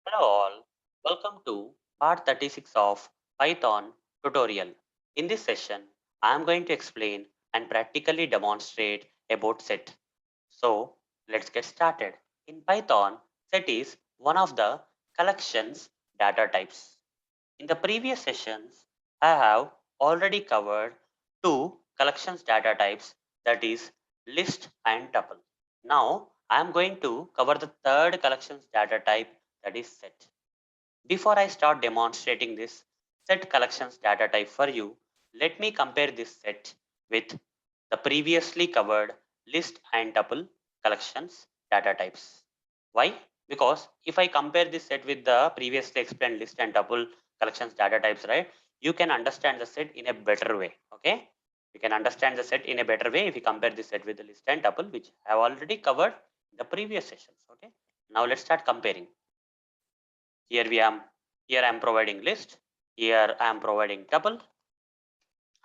Hello all, welcome to part 36 of Python tutorial. In this session, I am going to explain and practically demonstrate about set. So let's get started. In Python, set is one of the collections data types. In the previous sessions, I have already covered two collections data types, that is list and tuple. Now I am going to cover the third collections data type, that is set. Before I start demonstrating this set collections data type for you, let me compare this set with the previously covered list and tuple collections data types. Why? Because if I compare this set with the previously explained list and tuple collections data types, right, you can understand the set in a better way. Okay, you can understand the set in a better way if you compare this set with the list and tuple, which I have already covered in the previous sessions. Okay, now let's start comparing. Here we am. Here I am providing list. Here I am providing tuple,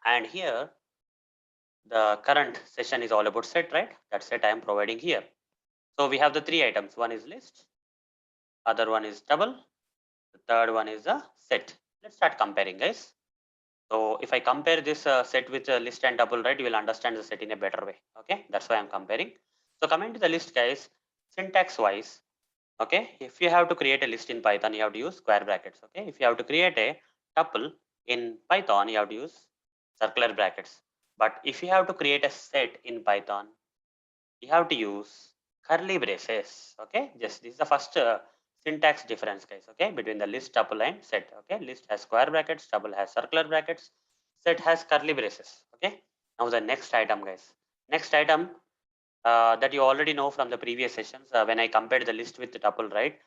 and here the current session is all about set, right? That set I am providing here. So we have the three items. One is list, other one is tuple, the third one is a set. Let's start comparing, guys. So if I compare this set with list and tuple, right, you will understand the set in a better way. Okay, that's why I'm comparing. So coming to the list, guys, syntax wise, okay, if you have to create a list in Python, you have to use square brackets. Okay, if you have to create a tuple in Python, you have to use circular brackets. But if you have to create a set in Python, you have to use curly braces. Okay, just this is the first syntax difference, guys. Okay, between the list, tuple, and set. Okay, list has square brackets, tuple has circular brackets, set has curly braces. Okay, now the next item, guys. Next item that you already know from the previous sessions when I compared the list with the tuple, right?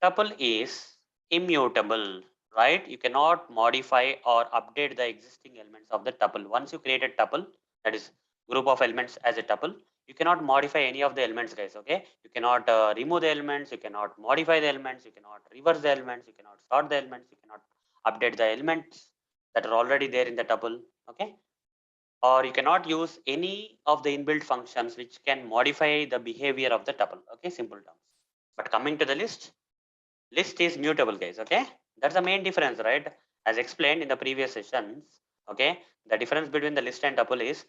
Tuple is immutable, right? You cannot modify or update the existing elements of the tuple. Once you create a tuple, that is group of elements as a tuple, you cannot modify any of the elements, guys. Okay, you cannot remove the elements, you cannot modify the elements, you cannot reverse the elements, you cannot sort the elements, you cannot update the elements that are already there in the tuple. Okay, or you cannot use any of the inbuilt functions which can modify the behavior of the tuple. Okay, simple terms. But coming to the list is mutable, guys. Okay, that's the main difference, right? As explained in the previous sessions. Okay, the difference between the list and tuple is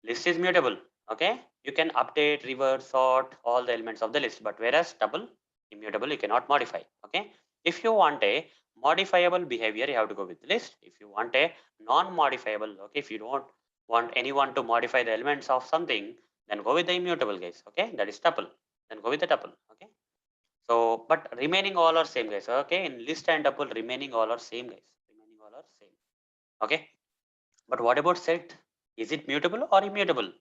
list is mutable. Okay, you can update, reverse, sort all the elements of the list, but whereas tuple immutable, you cannot modify. Okay, if you want a modifiable behavior, you have to go with list. If you want a non-modifiable, okay, if you don't want anyone to modify the elements of something, then go with the immutable, guys. Okay, that is tuple. Then go with the tuple. Okay, so, but remaining all are same, guys. Okay, in list and tuple, remaining all are same, guys. Remaining all are same. Okay, but what about set? Is it mutable or immutable?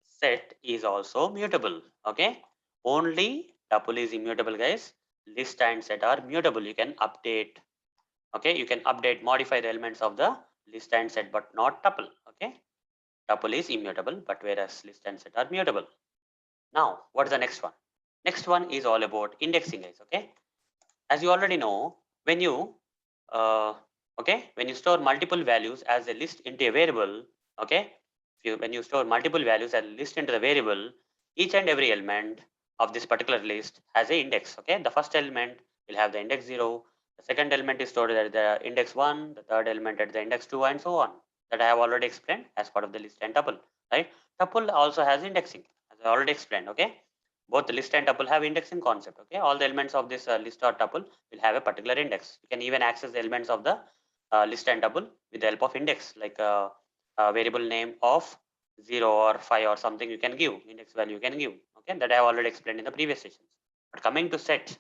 Set is also mutable. Okay, only tuple is immutable, guys. List and set are mutable. You can update. Okay, you can update, modify the elements of the list and set, but not tuple. Okay, tuple is immutable, but whereas list and set are mutable. Now, what is the next one? Next one is all about indexing, guys. Okay, as you already know, when you uh, okay, when you store multiple values as a list into a variable, okay, when you store multiple values as a list into the variable, each and every element of this particular list has a index. Okay, the first element will have the index 0, the second element is stored at the index 1, the third element at the index 2, and so on, that I have already explained as part of the list and tuple, right? Tuple also has indexing, as I already explained. Okay, both the list and tuple have indexing concept. Okay, all the elements of this list or tuple will have a particular index. You can even access the elements of the list and tuple with the help of index, like a variable name of 0 or 5 or something you can give, index value you can give. Okay, that I have already explained in the previous sessions. But coming to set,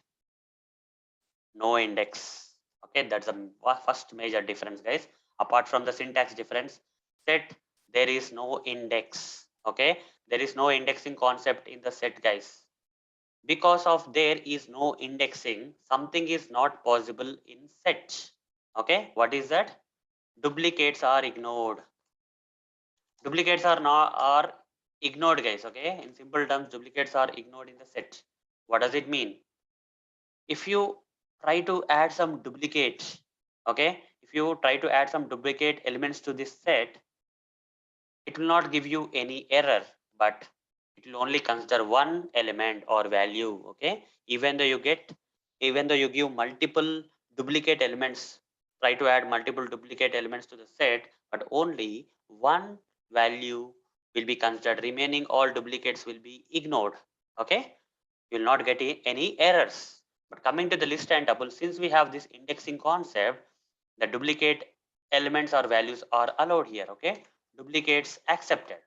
no index. Okay, that's the first major difference, guys. Apart from the syntax difference, set, there is no index. Okay, there is no indexing concept in the set, guys. Because of there is no indexing, something is not possible in set. Okay, what is that? Duplicates are ignored. Duplicates are not are ignored, guys. Okay, in simple terms, duplicates are ignored in the set. What does it mean? If you try to add some duplicates, okay, if you try to add some duplicate elements to this set, it will not give you any error, but it will only consider one element or value. Okay, even though you get even though you give multiple duplicate elements, try to add multiple duplicate elements to the set, but only one value will be considered, remaining all duplicates will be ignored. Okay, you will not get any errors. But coming to the list and tuple, since we have this indexing concept, the duplicate elements or values are allowed here. Okay, duplicates accepted.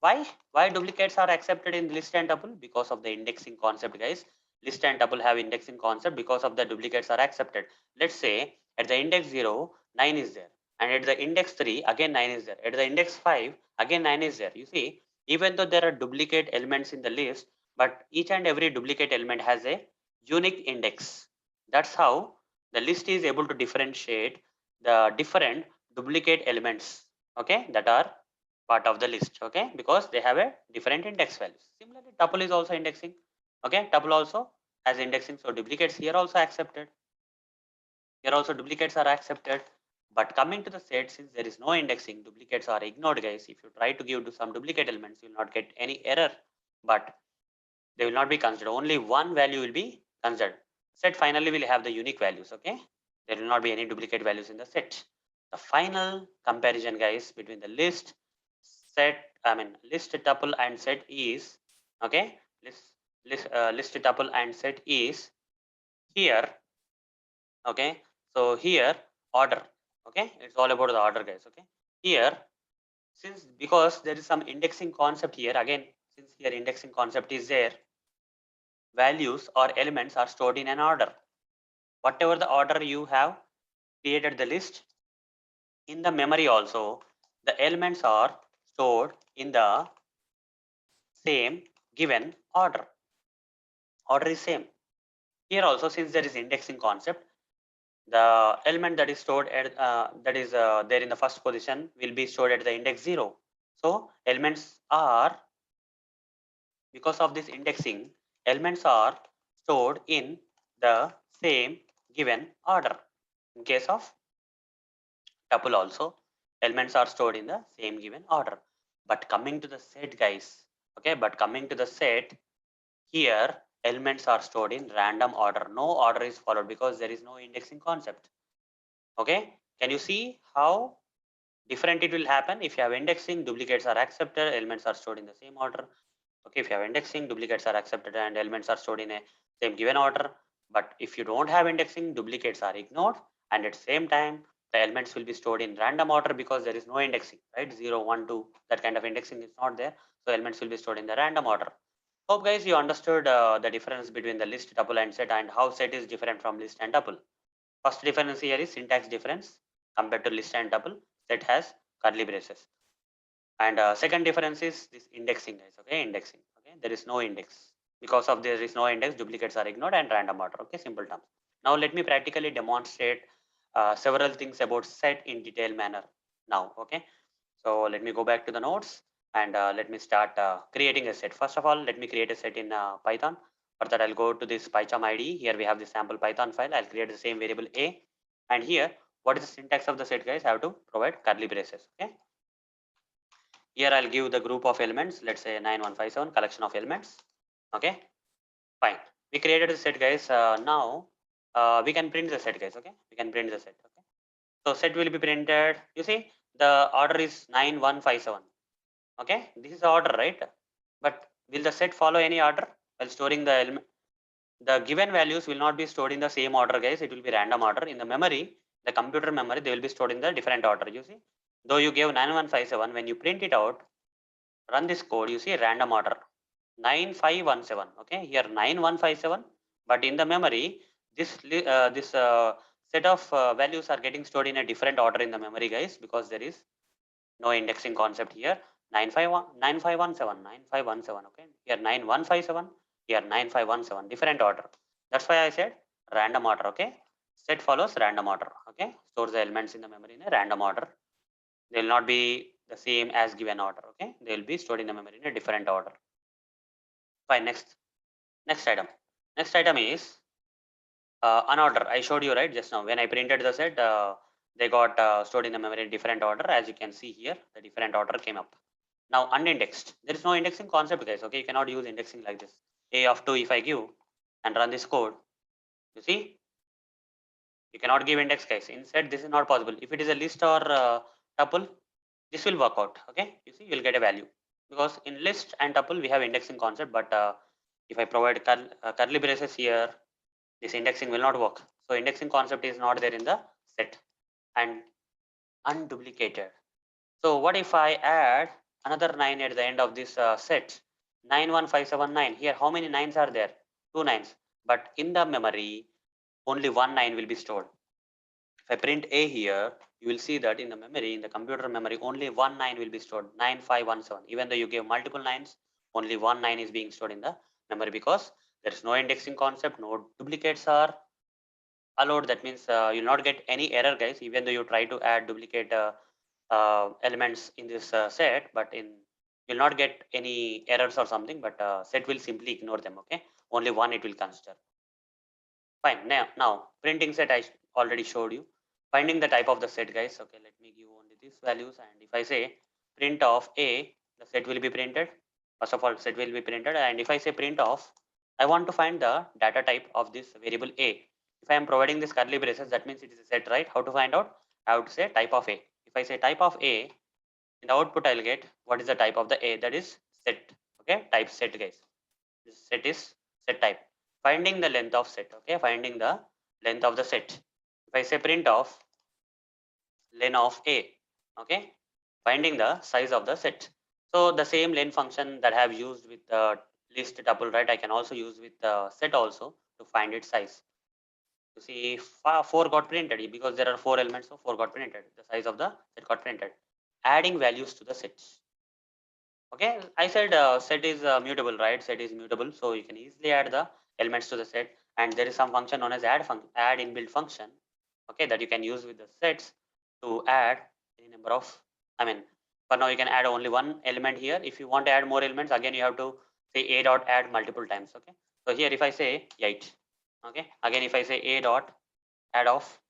Why duplicates are accepted in list and tuple? Because of the indexing concept, guys. List and tuple have indexing concept, because of the duplicates are accepted. Let's say at the index 0 9 is there, and at the index 3 again 9 is there, at the index 5 again 9 is there. You see, even though there are duplicate elements in the list, but each and every duplicate element has a unique index. That's how the list is able to differentiate the different duplicate elements, okay, that are part of the list. Okay, because they have a different index values. Similarly, tuple is also indexing. Okay, tuple also has indexing, so duplicates here also accepted. Here also duplicates are accepted. But coming to the set, since there is no indexing, duplicates are ignored, guys. If you try to give to some duplicate elements, you will not get any error, but they will not be considered. Only one value will be considered. Set finally will have the unique values. Okay, there will not be any duplicate values in the set. The final comparison, guys, between the list, set, I mean list tuple and set is, okay, list tuple and set is here. Okay, so here order. Okay, it's all about the order, guys. Okay, here, since because there is some indexing concept here, again, since here indexing concept is there, values or elements are stored in an order. Whatever the order you have created the list, in the memory also the elements are stored in the same given order. Order is same. Here also, since there is indexing concept, the element that is stored at that is there in the first position will be stored at the index 0. So elements are, because of this indexing, elements are stored in the same given order. In case of tuple also, elements are stored in the same given order. But coming to the set, guys, okay, but coming to the set, here elements are stored in random order. No order is followed because there is no indexing concept. Okay, can you see how different it will happen? If you have indexing, duplicates are accepted, elements are stored in the same order. Okay, if you have indexing, duplicates are accepted and elements are stored in a same given order. But if you don't have indexing, duplicates are ignored, and at same time the elements will be stored in random order because there is no indexing, right? 0 1 2, that kind of indexing is not there, so elements will be stored in the random order. Hope guys you understood the difference between the list, tuple and set, and how set is different from list and tuple. First difference here is syntax difference. Compared to list and tuple, set has curly braces. And second difference is this indexing, guys. Okay, indexing. Okay, there is no index. Because of there is no index, duplicates are ignored and random order. Okay, simple terms. Now let me practically demonstrate several things about set in detailed manner. Now, okay. So let me go back to the notes and let me start creating a set. First of all, let me create a set in Python. For that, I'll go to this PyCharm IDE. Here we have the sample Python file. I'll create the same variable A. And here, what is the syntax of the set, guys? I have to provide curly braces. Okay. Here I'll give the group of elements, let's say 9157 collection of elements. Okay, fine. We created a set, guys. Now we can print the set, guys. Okay, we can print the set. Okay, so set will be printed. You see, the order is 9157. Okay, this is the order, right? But will the set follow any order while storing the element? The given values will not be stored in the same order, guys. It will be random order. In the memory, the computer memory, they will be stored in the different order. You see, though you gave 9157, when you print it out, run this code, you see random order 9517. Okay, here 9157, but in the memory this set of values are getting stored in a different order in the memory, guys, because there is no indexing concept here. 9517 9517. Okay, here 9157, here 9517, different order. That's why I said random order. Okay, set follows random order. Okay, stores the elements in the memory in a random order. They will not be the same as given order. Okay, they will be stored in the memory in a different order. Fine. Next item. Next item is unorder. I showed you right just now when I printed the set. They got stored in the memory in different order. As you can see here, the different order came up. Now unindexed. There is no indexing concept, guys. Okay, you cannot use indexing like this. A of 2 if I give and run this code, You see, you cannot give index, guys. Instead, this is not possible. If it is a list or tuple, this will work out. Okay, you see, you'll get a value because in list and tuple we have indexing concept, but if I provide curly braces here, this indexing will not work. So indexing concept is not there in the set and unduplicated. So what if I add another 9 at the end of this set? 91579. Here, how many nines are there? Two nines. But in the memory, only one 9 will be stored. If I print A here, you will see that in the memory, in the computer memory, only one 9 will be stored, 9517. Even though you give multiple nines, only one 9 is being stored in the memory because there is no indexing concept, no duplicates are allowed. That means you'll not get any error, guys, even though you try to add duplicate elements in this set, but in you'll not get any errors or something, but set will simply ignore them. Okay, only one it will consider. Fine. Now printing set I already showed you. Finding the type of the set, guys. Okay, let me give only these values, and if I say print of A, the set will be printed. First of all, set will be printed, and if I say print of, I want to find the data type of this variable A. If I am providing this curly braces, that means it is a set, right? How to find out? I would say type of A. If I say type of A, in the output I'll get what is the type of the A, that is set. Okay, type set, guys. This set is set type. Finding the length of set. Okay, finding the length of the set. If I say print of len of A, okay, finding the size of the set. So the same len function that I have used with the list tuple, right, I can also use with the set also to find its size. You see, 4 got printed because there are 4 elements, so 4 got printed. The size of the set got printed. Adding values to the sets. Okay, I said set is mutable, right? Set is mutable, so you can easily add the elements to the set, and there is some function known as add inbuilt function. Okay, that you can use with the sets to add any number of. I mean, for now you can add only one element here. If you want to add more elements, again you have to say a dot add multiple times. Okay, so here if I say 8, okay, again if I say a dot add of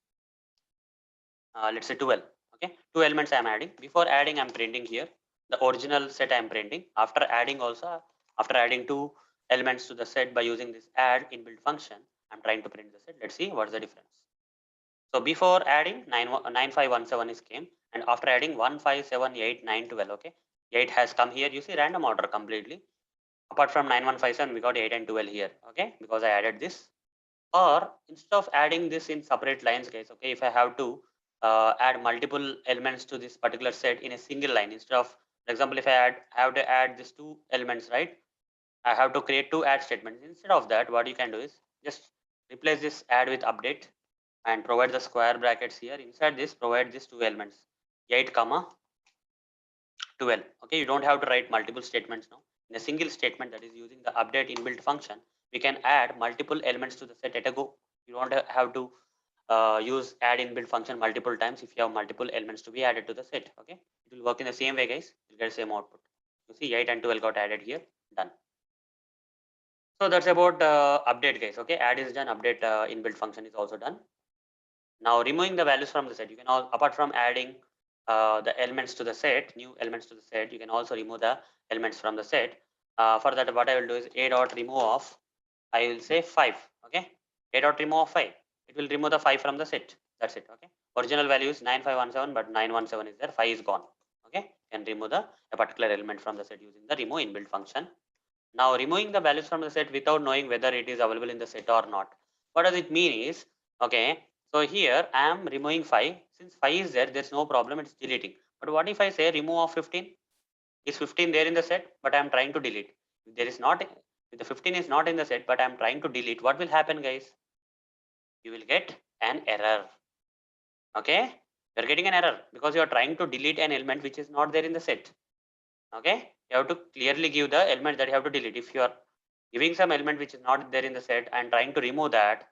let's say 12. Okay, two elements I am adding. Before adding, I'm printing here the original set I am printing. After adding also, after adding two elements to the set by using this add inbuilt function, I'm trying to print the set. Let's see what's the difference. So before adding 9517 is came, and after adding 1578912, okay, 8 has come here. You see random order completely. Apart from 9157, we got 8 and 12 here. Okay, because I added this. Or instead of adding this in separate lines, guys, okay, if I have to add multiple elements to this particular set in a single line, instead of, for example, if I have to add these two elements, right, I have to create two add statements. Instead of that, what you can do is just replace this add with update and provide the square brackets here. Inside this, provide these two elements, 8 comma 12. Okay, you don't have to write multiple statements now. In a single statement that is using the update inbuilt function, we can add multiple elements to the set at a go. You don't have to use add inbuilt function multiple times if you have multiple elements to be added to the set. Okay, it will work in the same way, guys. You'll get the same output. You see 8 and 12 got added here. Done. So that's about update, guys. Okay, add is done, update inbuilt function is also done. Now removing the values from the set, you can all, apart from adding the elements to the set, new elements to the set, you can also remove the elements from the set. For that, what I will do is a dot remove of, I will say 5. Okay, a dot remove of 5. It will remove the 5 from the set. That's it. Okay, original value is 9517, but 917 is there. 5 is gone. Okay, can remove the a particular element from the set using the remove inbuilt function. Now removing the values from the set without knowing whether it is available in the set or not. What does it mean is, okay, so here I am removing 5. Since 5 is there, there's no problem, it's deleting. But what if I say remove of 15? Is 15 there in the set, but I am trying to delete? If there is not, if the 15 is not in the set, but I am trying to delete, what will happen, guys? You will get an error. Okay, you're getting an error because you're trying to delete an element which is not there in the set. Okay, you have to clearly give the element that you have to delete. If you are giving some element which is not there in the set and trying to remove that,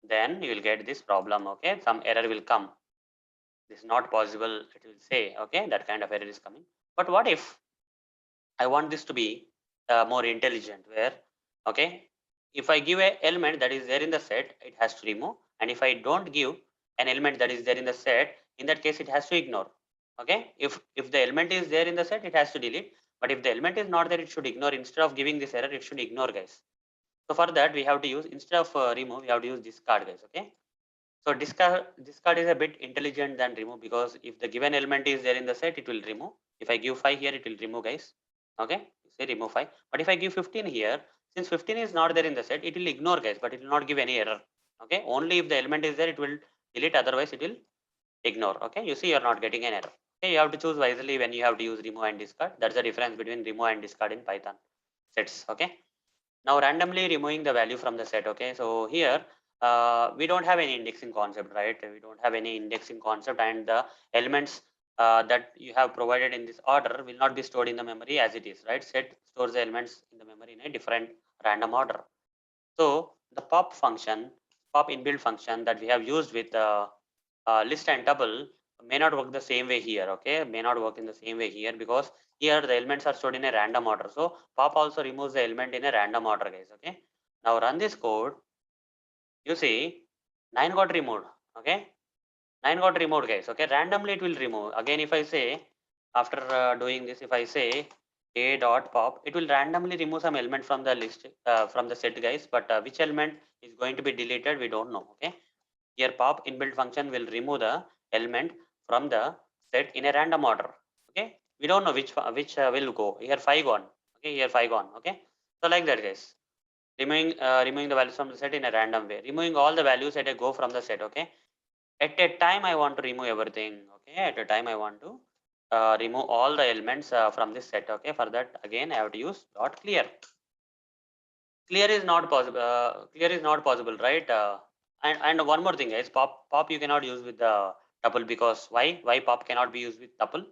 then you will get this problem. Okay, some error will come. This is not possible, it will say. Okay, that kind of error is coming. But what if I want this to be more intelligent, where, okay, if I give a element that is there in the set, it has to remove, and if I don't give an element that is there in the set, in that case it has to ignore. Okay, if the element is there in the set, it has to delete, but if the element is not there, it should ignore. Instead of giving this error, it should ignore, guys. So for that we have to use, instead of remove, we have to use discard, guys. Okay. So discard is a bit intelligent than remove, because if the given element is there in the set, it will remove. If I give 5 here, it will remove, guys. Okay, say remove 5. But if I give 15 here, since 15 is not there in the set, it will ignore, guys, but it will not give any error. Okay, only if the element is there, it will delete. Otherwise, it will ignore. Okay, you see, you're not getting an error. Okay, you have to choose wisely when you have to use remove and discard. That's the difference between remove and discard in Python sets. Okay. Now randomly removing the value from the set. Okay, so here we don't have any indexing concept, right? We don't have any indexing concept, and the elements that you have provided in this order will not be stored in the memory as it is, right? Set stores the elements in the memory in a different random order. So the pop inbuilt function that we have used with list and tuple may not work the same way here. Okay, may not work in the same way here, because here the elements are stored in a random order. So pop also removes the element in a random order, guys. Okay, now run this code. You see 9 got removed. Okay, 9 got removed, guys. Okay, randomly it will remove. Again, if I say after doing this, if I say a dot pop, it will randomly remove some element from the list, from the set, guys. But which element is going to be deleted, we don't know. Okay, here pop inbuilt function will remove the element from the set in a random order. Okay, we don't know which will go. Here 5 gone. Okay, here 5 gone. Okay, so like that, guys. Removing the values from the set in a random way. Removing all the values at a go from the set. Okay, at a time I want to remove everything. Okay, at a time I want to remove all the elements from this set. Okay, for that again I have to use dot clear. Clear is not possible. Clear is not possible, right? And one more thing, guys. Pop you cannot use with the tuple, because why pop cannot be used with tuple?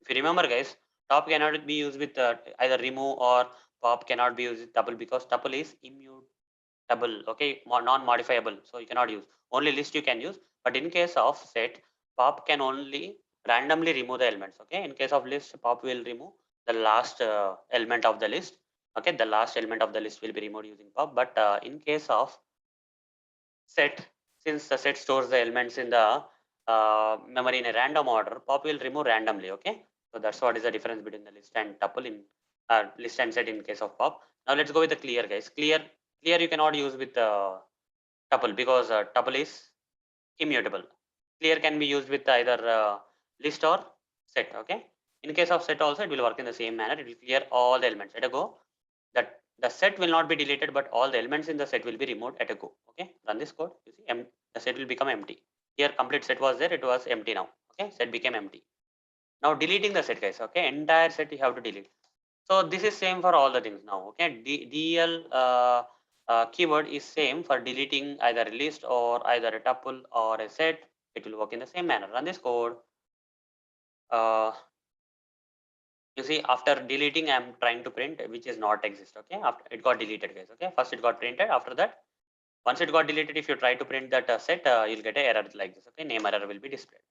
If you remember, guys, top cannot be used with either remove, or pop cannot be used with tuple, because tuple is immutable. Okay, non-modifiable, so you cannot use. Only list you can use. But in case of set, pop can only randomly remove the elements. Okay, in case of list, pop will remove the last element of the list. Okay, the last element of the list will be removed using pop. But in case of set, since the set stores the elements in the memory in a random order, pop will remove randomly. Okay, so that's what is the difference between the list and tuple in list and set in case of pop. Now let's go with the clear, guys. Clear you cannot use with tuple, because tuple is immutable. Clear can be used with either list or set. Okay, in case of set also it will work in the same manner. It will clear all the elements at a go. That the set will not be deleted, but all the elements in the set will be removed at a go. Okay, run this code. You see, the set will become empty. Here complete set was there, it was empty now. Okay, set became empty. Now deleting the set, guys. Okay, entire set you have to delete. So this is same for all the things now. Okay, del keyword is same for deleting either a list or either a tuple or a set. It will work in the same manner. Run this code. uh, you see, after deleting I'm trying to print which is not exist. Okay, after it got deleted, guys. Okay, first it got printed. After that, once it got deleted, if you try to print that set, you'll get an error like this. Okay, name error will be displayed.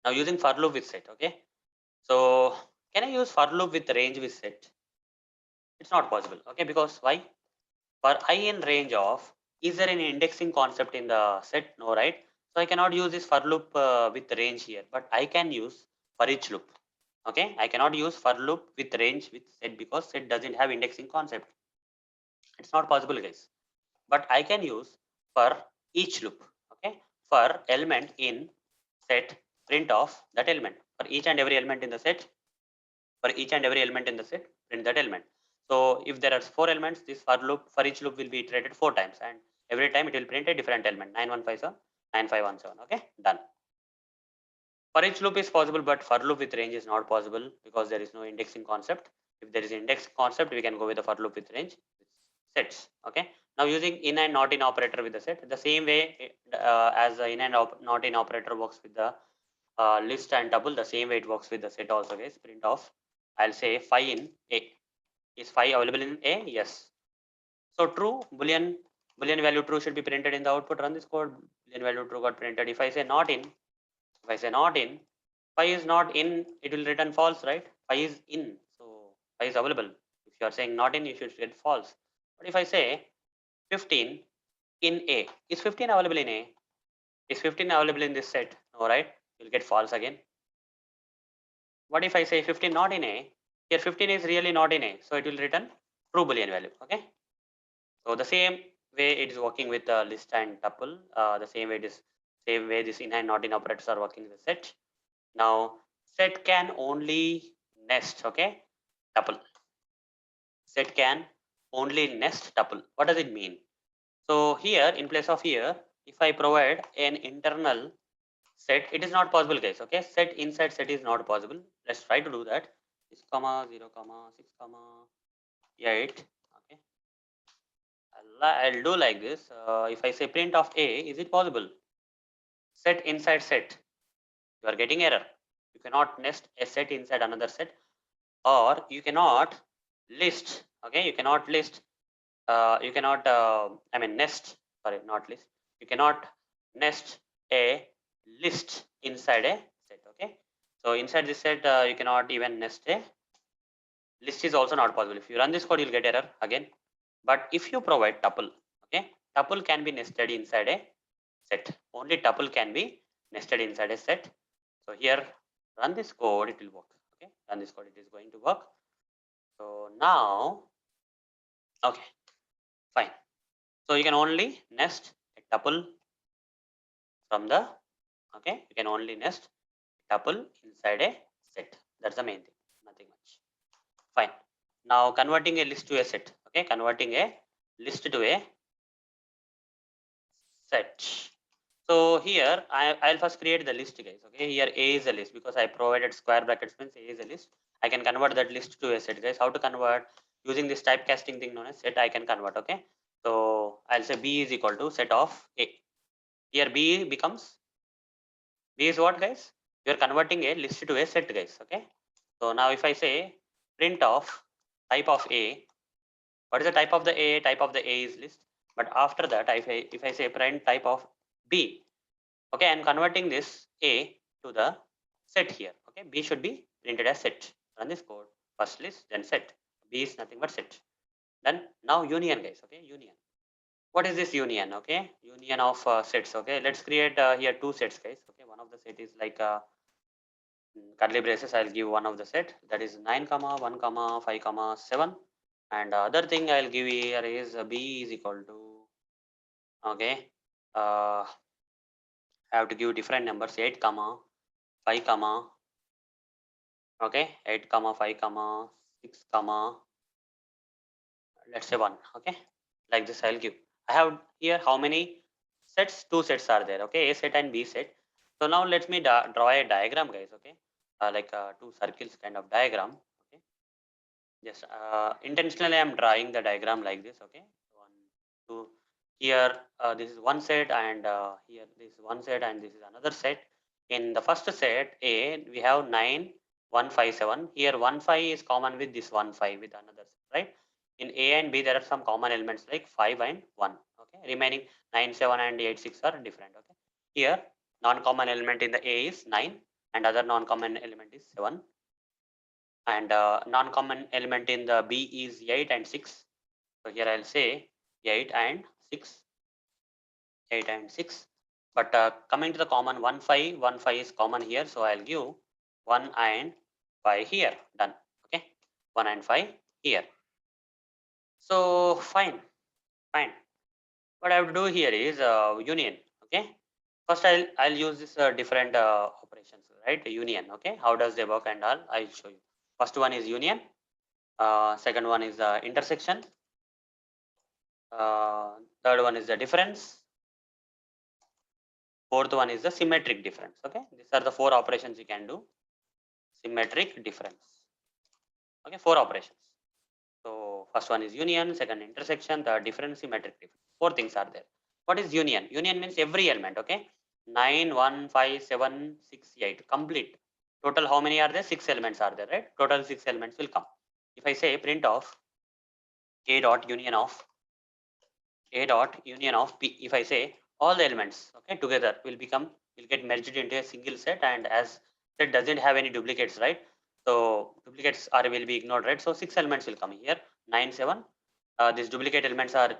Now using for loop with set. Okay, so can I use for loop with range with set? It's not possible. Okay, because why? For I in range of, is there any indexing concept in the set? No, right? So I cannot use this for loop with range here, but I can use for each loop. Okay, I cannot use for loop with range with set, because set doesn't have indexing concept. It's not possible, guys. But I can use for each loop. Okay, for element in set, print of that element. For each and every element in the set, for each and every element in the set, print that element. So if there are 4 elements, this for loop, for each loop will be iterated 4 times, and every time it will print a different element. 9157, 9517. Okay, done. For each loop is possible, but for loop with range is not possible, because there is no indexing concept. If there is index concept, we can go with the for loop with range sets. Okay. Now using in and not in operator with the set, the same way as the in and not in operator works with the list and tuple, the same way it works with the set also, guys. Print of, I'll say 5 in A. Is 5 available in A? Yes. So true, boolean value true should be printed in the output. Run this code. Boolean value true got printed. If I say not in, if I say not in, 5 is not in, it will return false, right? 5 is in, so 5 is available. If you are saying not in, you should get false. But if I say 15 in A, is 15 available in A? Is 15 available in this set? No, right? You'll get false again. What if I say 15 not in A? Here 15 is really not in A, so it will return true boolean value. Okay. So the same way it is working with list and tuple. The same way this in and not in operators are working with set. Now set can only nest, okay, tuple. Set can only nest tuple. What does it mean? So here in place of here, if I provide an internal set, it is not possible, guys. Okay, set inside set is not possible. Let's try to do that. 6 comma 0 comma 6 comma 8. Okay, I'll do like this. If I say print of a, is it possible? Set inside set, you are getting error. You cannot nest a set inside another set, or you cannot list. Okay, you cannot list. You cannot. I mean nest. Sorry, not list. You cannot nest a list inside a set. Okay, so inside this set, you cannot even nest a list is also not possible. If you run this code, you'll get error again. But if you provide tuple, okay, tuple can be nested inside a set. Only tuple can be nested inside a set. So here, run this code, it will work. Okay, run this code, it is going to work. So now, okay, fine. So you can only nest a tuple from the, okay, you can only nest tuple inside a set. That's the main thing, nothing much. Fine. Now converting a list to a set. Okay, converting a list to a set. So here I'll first create the list, guys. Okay, here A is a list because I provided square brackets means A is a list. I can convert that list to a set, guys. How to convert? Using this typecasting thing known as set, I can convert. Okay, so I'll say B is equal to set of A. Here B becomes, B is what, guys? You're converting a list to a set, guys. Okay, so now if I say print of type of A, what is the type of the A? Type of the A is list. But after that, if I say print type of B, okay, I'm converting this A to the set here. Okay, B should be printed as set. Run this code. First list, then set. B is nothing but set. Then now union, guys. Okay, union. What is this union? Okay, union of sets. Okay, let's create here two sets, guys. Okay, one of the set is like curly braces. I'll give one of the set that is 9 comma 1 comma 5 comma 7, and other thing I'll give here is B is equal to, okay, I have to give different numbers, 8 comma 5 comma, okay, 8 comma 5 comma 6 comma, let's say 1. Okay, like this I'll give. I have here how many sets? Two sets are there. Okay, A set and B set. So now let me draw a diagram, guys. Okay, like two circles kind of diagram. Okay, yes, intentionally I'm drawing the diagram like this. Okay, one, two, here this is one set, and here this is one set, and this is another set. In the first set A, we have 9 1 5 7. Here 1 5 is common with this 1 5 with another set, right? In A and B there are some common elements like 5 and 1. Okay, remaining 9 7 and 8 6 are different. Okay, here non-common element in the A is 9, and other non-common element is 7, and non-common element in the B is 8 and 6. So here I'll say 8 and 6, 8 and 6. But coming to the common 1 5, 1 5 is common here, so I'll give 1 and 5 here. Done. Okay, 1 and 5 here. So fine, fine. What I have to do here is union. Okay, first I'll use this different operations, right? Union. Okay, how does they work and all? I'll show you. First one is union. Second one is intersection. Third one is the difference. Fourth one is the symmetric difference. Okay, these are the four operations you can do. Symmetric difference. Okay, four operations. So first one is union, second intersection, third difference, symmetric difference. Four things are there. What is union? Union means every element. Okay, 9 1 5 7 6 8 complete. Total how many are there? Six elements are there, right? Total six elements will come. If I say print of a dot union of a dot union of p, if I say all the elements, okay, together will get merged into a single set, and as set doesn't have any duplicates, right? So duplicates are will be ignored, right? So six elements will come here. 9 7, these duplicate elements are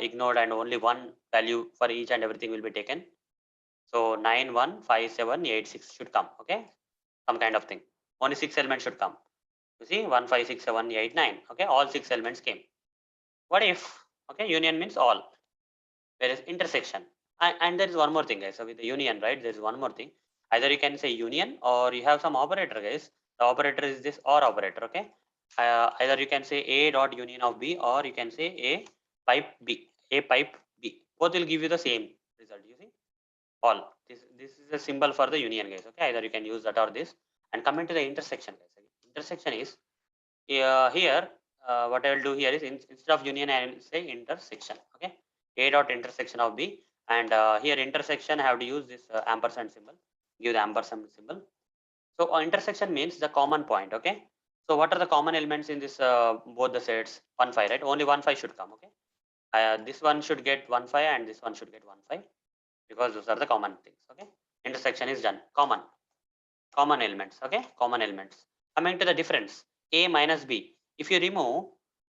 ignored, and only one value for each and everything will be taken. So 9 1 5 7 8 6 should come. Okay, some kind of thing. Only six elements should come. You see, 1 5 6 7 8 9. Okay, all six elements came. What if Okay, union means all. Whereas intersection, and there is one more thing, guys. So with the union, right, there is one more thing. Either you can say union or you have some operator, guys. The operator is this or operator. Okay, either you can say a dot union of b, or you can say a pipe b, a pipe b. Both will give you the same result. You see, all this is a symbol for the union, guys. Okay, either you can use that or this. And coming to the intersection, guys. Intersection is here. What I will do here is instead of union, I will say intersection. Okay, a dot intersection of b, and here intersection I have to use this ampersand symbol. Give the ampersand symbol. So intersection means the common point. Okay. So what are the common elements in this both the sets? 1 5, right? Only 1 5 should come. Okay. This one should get 1 5 and this one should get 1 5, because those are the common things. Okay. Intersection is done. Common elements. Okay, common elements. Coming to the difference, a minus b. If you remove,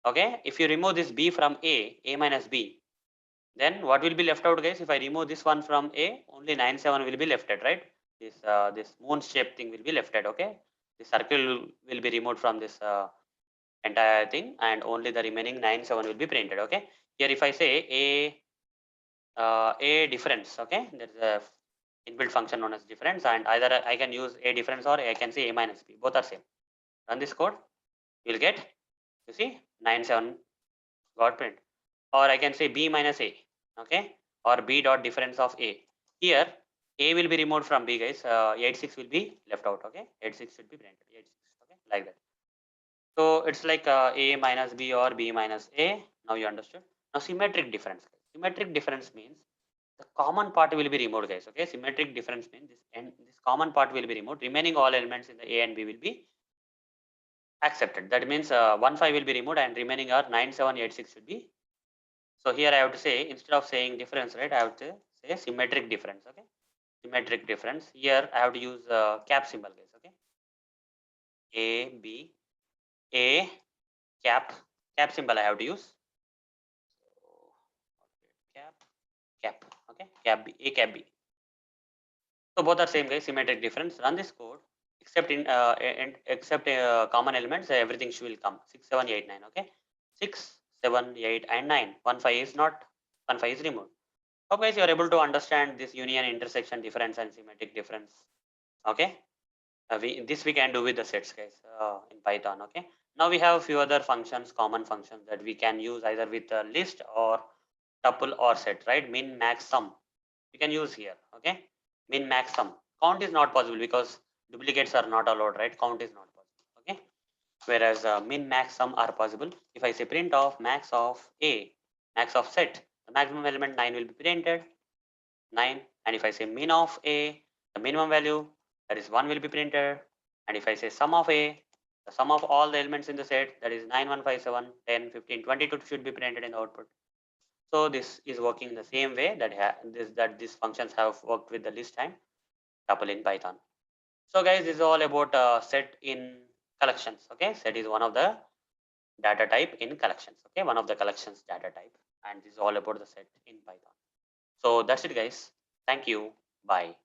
okay, if you remove this b from a minus b, then what will be left out, guys? If I remove this one from a, only 9 7 will be left at, right? This moon shape thing will be left at. Okay, the circle will be removed from this entire thing, and only the remaining 9 7 will be printed. Okay, here if I say a difference, okay, there is a inbuilt function known as difference, and either I can use a difference or I can say a minus b, both are same. Run this code, you'll get, you see, 9 7 got print. Or I can say b minus a, okay, or b dot difference of a. Here a will be removed from b, guys. 8 6 will be left out. Okay, 8 6 should be printed, 8 6. Okay, like that. So it's like a minus b or b minus a. Now you understood. Now symmetric difference. Symmetric difference means the common part will be removed, guys. Okay, symmetric difference means this, and this common part will be removed. Remaining all elements in the a and b will be accepted. That means 1 5 will be removed and remaining are 9 7 8 6 should be. So here I have to say, instead of saying difference, right, I have to say symmetric difference. Okay, symmetric difference. Here I have to use cap symbol, guys. Okay, a b a cap, cap symbol I have to use. So cap cap. Okay, cap b, a cap b. So both are same, guys. Symmetric difference. Run this code. Except except common elements, everything will come 6 7 8 9. Okay, 6 7 8 and 9. 1 5 is not, 1 5 is removed. Hope guys you are able to understand this union, intersection, difference, and symmetric difference. Okay, this we can do with the sets, guys, in Python. Okay, now we have a few other functions, common functions that we can use either with a list or tuple or set, right? Min, max, sum. We can use here. Okay, min, max, sum. Count is not possible because duplicates are not allowed, right? Count is not possible. Okay, whereas min, max, sum are possible. If I say print of max of a, max of set, the maximum element 9 will be printed, 9. And if I say min of a, the minimum value, that is 1, will be printed. And if I say sum of a, the sum of all the elements in the set, that is 9 1 5 7 10 15 22, should be printed in the output. So this is working the same way that these functions have worked with the list and tuple in Python. So guys, this is all about set in collections. Okay, set is one of the data type in collections. Okay, one of the collections data type, and this is all about the set in Python. So that's it, guys. Thank you. Bye.